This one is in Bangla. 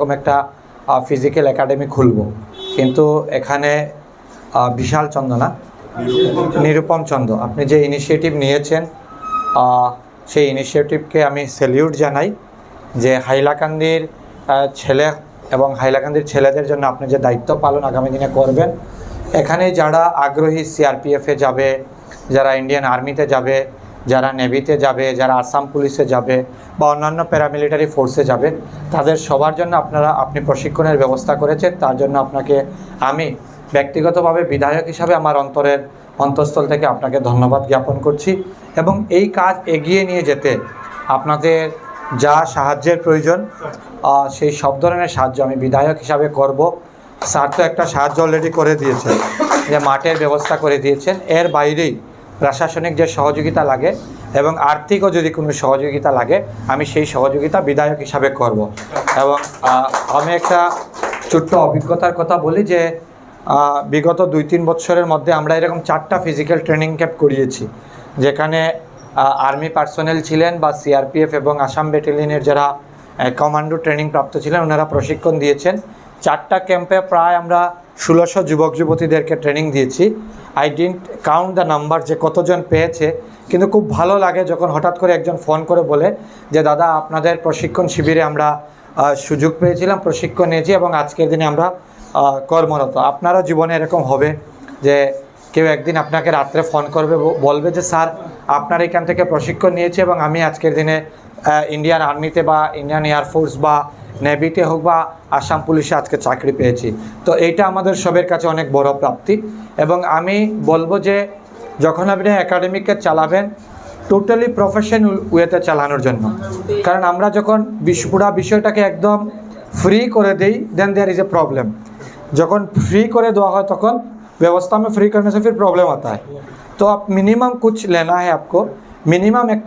এরকম একটা ফিজিক্যাল একাডেমি খুলব, কিন্তু এখানে বিশাল চন্দ্র না, নিরুপম চন্দ্র আপনি যে ইনিশিয়েটিভ নিয়েছেন সেই ইনিশিয়েটিভকে আমি স্যালিউট জানাই, যে হাইলাকান্দির ছেলে এবং হাইলাকান্দির ছেলেদের জন্য আপনি যে দায়িত্ব পালন আগামী দিনে করবেন। এখানে যারা আগ্রহী সিআরপিএফে যাবে, যারা ইন্ডিয়ান আর্মিতে যাবে, যারা নেভিতে যাবে, যারা আসাম পুলিশে যাবে বা অন্যান্য প্যারামিলিটারি ফোর্সে যাবে, তাদের সবার জন্য আপনি প্রশিক্ষণের ব্যবস্থা করেছেন। তার জন্য আপনাকে আমি ব্যক্তিগতভাবে বিধায়ক হিসাবে আমার অন্তঃস্থল থেকে আপনাকে ধন্যবাদ জ্ঞাপন করছি। এবং এই কাজ এগিয়ে নিয়ে যেতে আপনাদের যা সাহায্যের প্রয়োজন সেই সব ধরনের সাহায্য আমি বিধায়ক হিসাবে করব। স্যার তো একটা সাহায্য অলরেডি করে দিয়েছেন, যে মাঠের ব্যবস্থা করে দিয়েছেন। এর বাইরেই প্রশাসনিক যে সহযোগিতা লাগে এবং আর্থিকও যদি কোনো সহযোগিতা লাগে, আমি সেই সহযোগিতা বিধায়ক হিসাবে করব। এবং আমি একটা ছোট্ট অভিজ্ঞতার কথা বলি, যে বিগত 2-3 বছরের মধ্যে আমরা এরকম 4টা ফিজিক্যাল ট্রেনিং ক্যাম্প করিয়েছি, যেখানে আর্মি পার্সোনেল ছিলেন বা সিআরপিএফ এবং আসাম ব্যাটালিয়নের যারা কমান্ডো ট্রেনিং প্রাপ্ত ছিলেন ওনারা প্রশিক্ষণ দিয়েছেন। 4টা ক্যাম্পে প্রায় আমরা 1600 যুবক যুবতীদেরকে ট্রেনিং দিয়েছি। I didn't count the number যে কতজন পেয়েছে, কিন্তু খুব ভালো লাগে যখন হঠাৎ করে একজন ফোন করে বলে যে দাদা আপনাদের প্রশিক্ষণ শিবিরে আমরা সুযোগ পেয়েছিলাম, প্রশিক্ষণ নিয়েছি এবং আজকের দিনে আমরা কর্মরত। আপনারও জীবনে এরকম হবে যে কেউ একদিন আপনাকে রাত্রে ফোন করবে, বলবে যে স্যার আপনার এখান থেকে প্রশিক্ষণ নিয়েছে এবং আমি আজকের দিনে ইন্ডিয়ান আর্মিতে বা ইন্ডিয়ান এয়ারফোর্স বা নেভিতে হোক বা আসাম পুলিশে আজকে চাকরি পেয়েছি। তো এইটা আমাদের সবের কাছে অনেক বড় প্রাপ্তি। এবং আমি বলবো যে যখন আপনি একাডেমিকে চালাবেন টোটালি প্রফেশনাল ওয়েতে চালানোর জন্য, কারণ আমরা যখন পুরা বিষয়টাকে একদম फ्री করে दें then there is a problem. যখন फ्री করে দেওয়া হয় তখন व्यवस्था में फ्री करने से फिर प्रॉब्लम आता है। तो आप मिनिमम कुछ लेना है, आपको मिनिमम एक